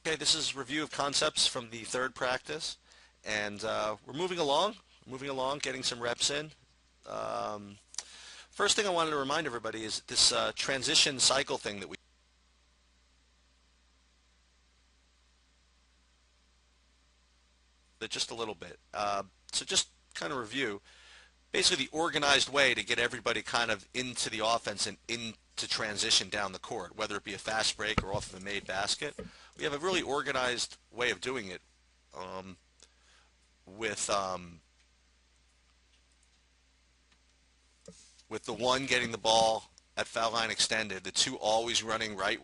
Okay, this is review of concepts from the third practice, and we're moving along, getting some reps in. Um, First thing I wanted to remind everybody is this transition cycle thing that we did just a little bit. So just kind of review, basically the organized way to get everybody kind of into the offense and into transition down the court, whether it be a fast break or off of a made basket. We have a really organized way of doing it um, with with the one getting the ball at foul line extended, the two always running right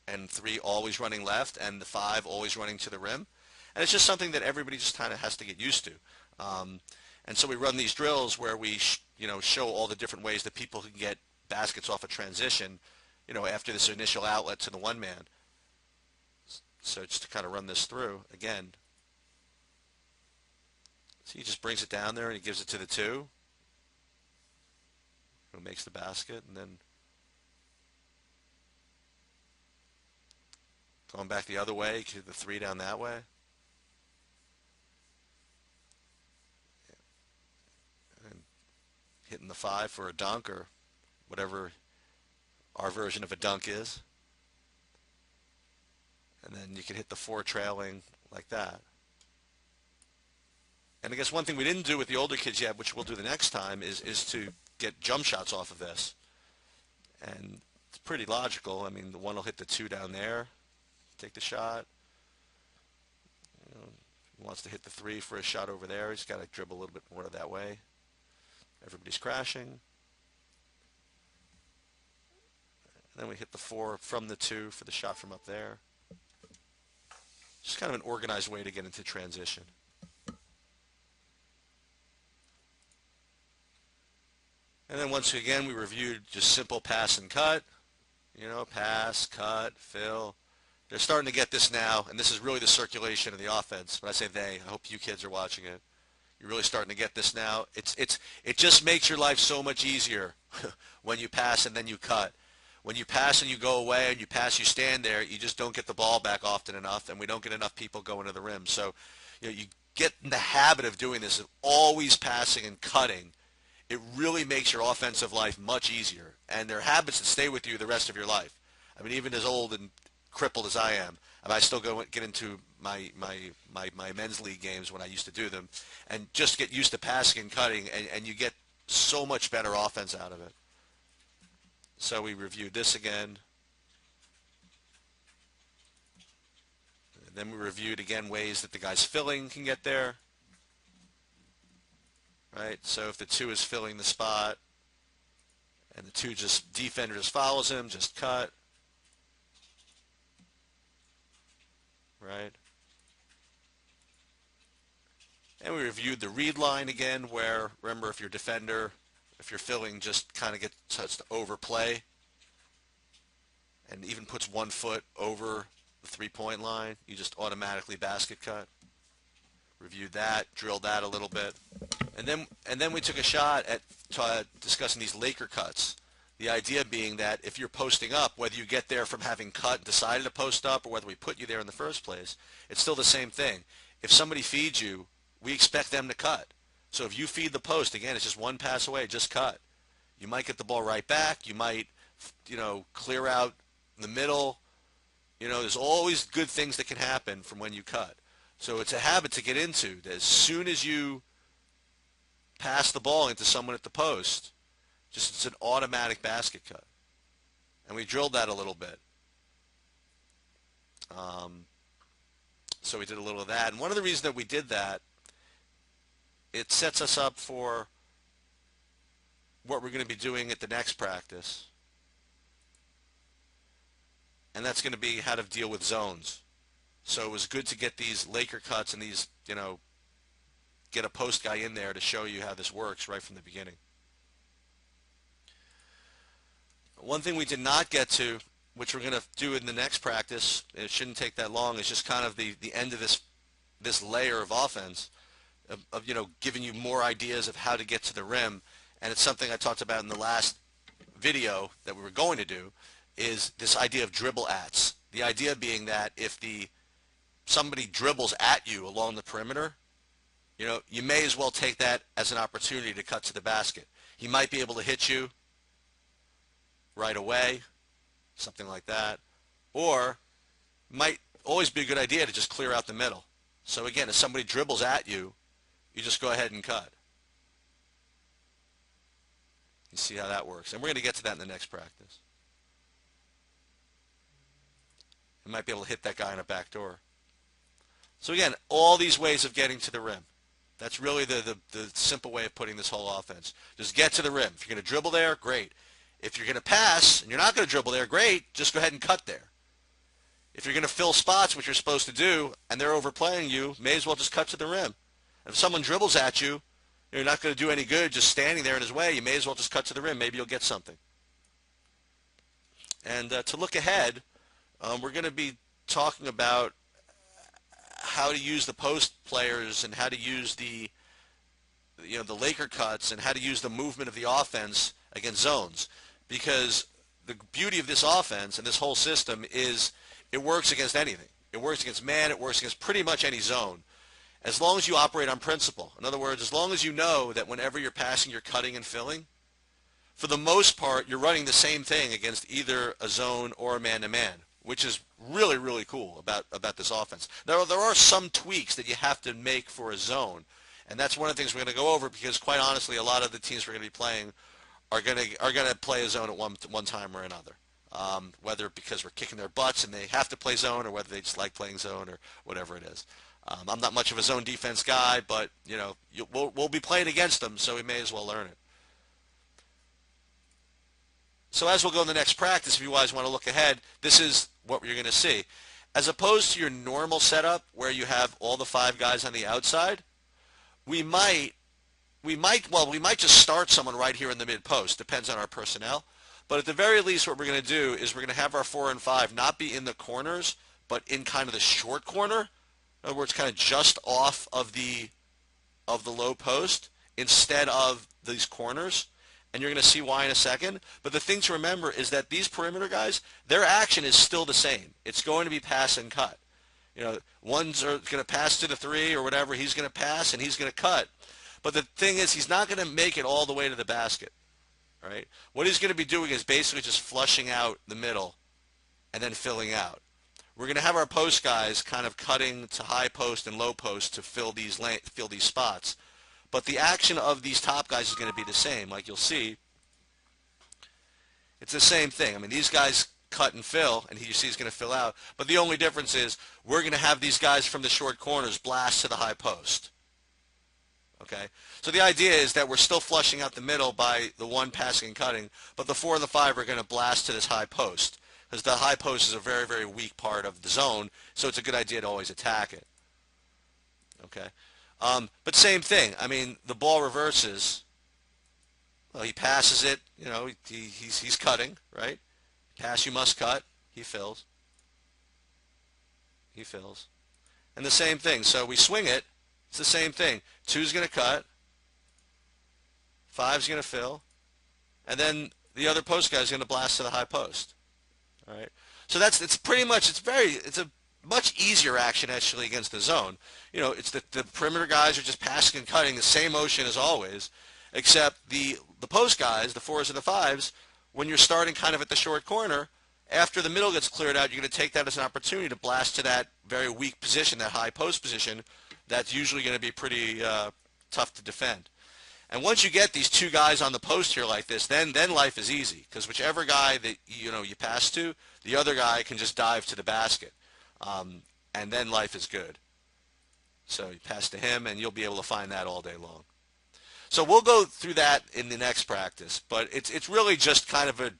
and three always running left, and the five always running to the rim. And it's just something that everybody just kind of has to get used to. Um, and so we run these drills where we show all the different ways that people can get baskets off a transition, after this initial outlet to the one man. So just to kind of run this through again. So he just brings it down there and he gives it to the two, who makes the basket, and then going back the other way, the three down that way. And hitting the five for a dunk or whatever our version of a dunk is. And then you can hit the four trailing like that. And I guess one thing we didn't do with the older kids yet, which we'll do the next time, is to get jump shots off of this. And it's pretty logical. I mean, the one will hit the two down there, take the shot. He wants to hit the three for a shot over there. He's got to dribble a little bit more that way. Everybody's crashing. And then we hit the four from the two for the shot from up there. Just kind of an organized way to get into transition. And then once again, we reviewed just simple pass and cut. Pass, cut, fill. They're starting to get this now, and this is really the circulation of the offense. When I say they, I hope you kids are watching it. You're really starting to get this now. It just makes your life so much easier when you pass and then you cut. When you pass and you go away and you pass, you stand there, you just don't get the ball back often enough, and we don't get enough people going to the rim. So you get in the habit of doing this, of always passing and cutting. It really makes your offensive life much easier, and they're habits that stay with you the rest of your life. I mean, even as old and crippled as I am, I still get into my men's league games when I used to do them, and just get used to passing and cutting, and you get so much better offense out of it. So we reviewed this again. And then we reviewed again ways that the guy's filling can get there. Right? So if the two is filling the spot and the defender just follows him, just cut. Right? And we reviewed the read line again where, remember, if you're filling, just kind of starts to overplay and even puts 1 foot over the three-point line, you just automatically basket cut. Reviewed that, drilled that a little bit. And then we took a shot at discussing these Laker cuts. The idea being that if you're posting up, whether you get there from having cut and decided to post up or whether we put you there in the first place, it's still the same thing. If somebody feeds you, we expect them to cut. So if you feed the post, again, it's just one pass away, just cut. You might get the ball right back. You might, clear out the middle. There's always good things that can happen from when you cut. So it's a habit to get into. As soon as you pass the ball into someone at the post, it's an automatic basket cut. And we drilled that a little bit. So we did a little of that. And one of the reasons that we did that, it sets us up for what we're going to be doing at the next practice. And that's going to be how to deal with zones. So it was good to get these Laker cuts and these, get a post guy in there to show you how this works right from the beginning. One thing we did not get to, which we're going to do in the next practice, it shouldn't take that long, is just kind of the end of this layer of offense, of giving you more ideas of how to get to the rim. And it's something I talked about in the last video that we were going to do, is this idea of dribble ats. The idea being that if the somebody dribbles at you along the perimeter, you may as well take that as an opportunity to cut to the basket. He might be able to hit you right away, something like that, or might always be a good idea to just clear out the middle. So again, if somebody dribbles at you, you just go ahead and cut. You see how that works. And we're going to get to that in the next practice. You might be able to hit that guy in a back door. So again, all these ways of getting to the rim. That's really the simple way of putting this whole offense. Just get to the rim. If you're going to dribble there, great. If you're going to pass and you're not going to dribble there, great. Just go ahead and cut there. If you're going to fill spots, which you're supposed to do, and they're overplaying you, may as well just cut to the rim. If someone dribbles at you, you're not going to do any good just standing there in his way. You may as well just cut to the rim. Maybe you'll get something. And to look ahead, we're going to be talking about how to use the post players and how to use the Laker cuts and how to use the movement of the offense against zones. Because the beauty of this offense and this whole system is it works against anything. It works against man. It works against pretty much any zone. As long as you operate on principle. In other words, as long as you know that whenever you're passing, you're cutting and filling, for the most part, you're running the same thing against either a zone or a man-to-man, which is really, really cool about this offense. There are some tweaks that you have to make for a zone, and that's one of the things we're going to go over because, quite honestly, a lot of the teams we're going to be playing are going to play a zone at one time or another. Whether because we're kicking their butts and they have to play zone or whether they just like playing zone or whatever it is. I'm not much of a zone defense guy, but we'll be playing against them, so we may as well learn it. So as we'll go in the next practice, if you guys want to look ahead, this is what you're going to see. As opposed to your normal setup where you have all the 5 guys on the outside, we might just start someone right here in the mid post. Depends on our personnel. But at the very least, what we're going to do is we're going to have our 4 and 5 not be in the corners, but in kind of the short corner. In other words, kind of just off of the low post instead of these corners. And you're going to see why in a second. But the thing to remember is that these perimeter guys, their action is still the same. It's going to be pass and cut. One's going to pass to the 3 or whatever. He's going to pass and he's going to cut. But the thing is, he's not going to make it all the way to the basket. Right? What he's going to be doing is basically just flushing out the middle and then filling out. We're going to have our post guys kind of cutting to high post and low post to fill these spots. But the action of these top guys is going to be the same. Like you'll see, it's the same thing. I mean, these guys cut and fill, and you see he's going to fill out. But the only difference is we're going to have these guys from the short corners blast to the high post. Okay? So the idea is that we're still flushing out the middle by the 1 passing and cutting, but the 4 and the 5 are going to blast to this high post. Because the high post is a very, very weak part of the zone, so it's a good idea to always attack it. Okay? But same thing. I mean, the ball reverses. Well, he passes it. He's cutting, right? Pass, you must cut. He fills. He fills. And the same thing. So we swing it. It's the same thing. 2's going to cut. 5's going to fill. And then the other post guy is going to blast to the high post. All right. So it's a much easier action actually against the zone. It's the perimeter guys are just passing and cutting the same motion as always, except the post guys, the 4s and the 5s, when you're starting kind of at the short corner, after the middle gets cleared out, you're going to take that as an opportunity to blast to that very weak position, that high post position, that's usually going to be pretty tough to defend. And once you get these 2 guys on the post here like this, then life is easy because whichever guy that you pass to, the other guy can just dive to the basket, and then life is good. So you pass to him, and you'll be able to find that all day long. So we'll go through that in the next practice, but it's really just kind of a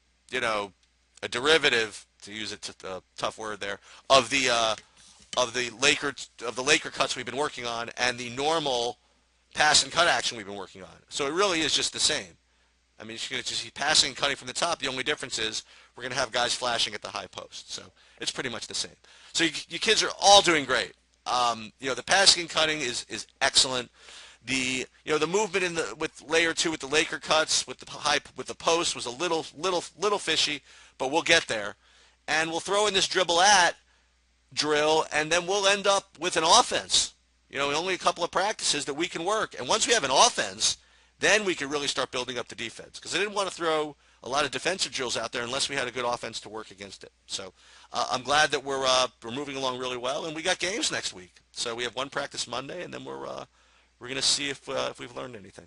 derivative, to use a tough word there, of the Laker cuts we've been working on and the normal pass and cut action we've been working on. So it really is just the same. I mean, you're going to just be passing and cutting from the top. The only difference is we're going to have guys flashing at the high post. So it's pretty much the same. So you kids are all doing great. The passing and cutting is excellent. The movement with layer 2 with the Laker cuts with the post was a little fishy, but we'll get there. And we'll throw in this dribble at. drill, and then we'll end up with an offense. Only a couple of practices that we can work. And once we have an offense, then we can really start building up the defense. Because I didn't want to throw a lot of defensive drills out there unless we had a good offense to work against it. So I'm glad that we're moving along really well, and we got games next week. So we have one practice Monday, and then we're going to see if we've learned anything.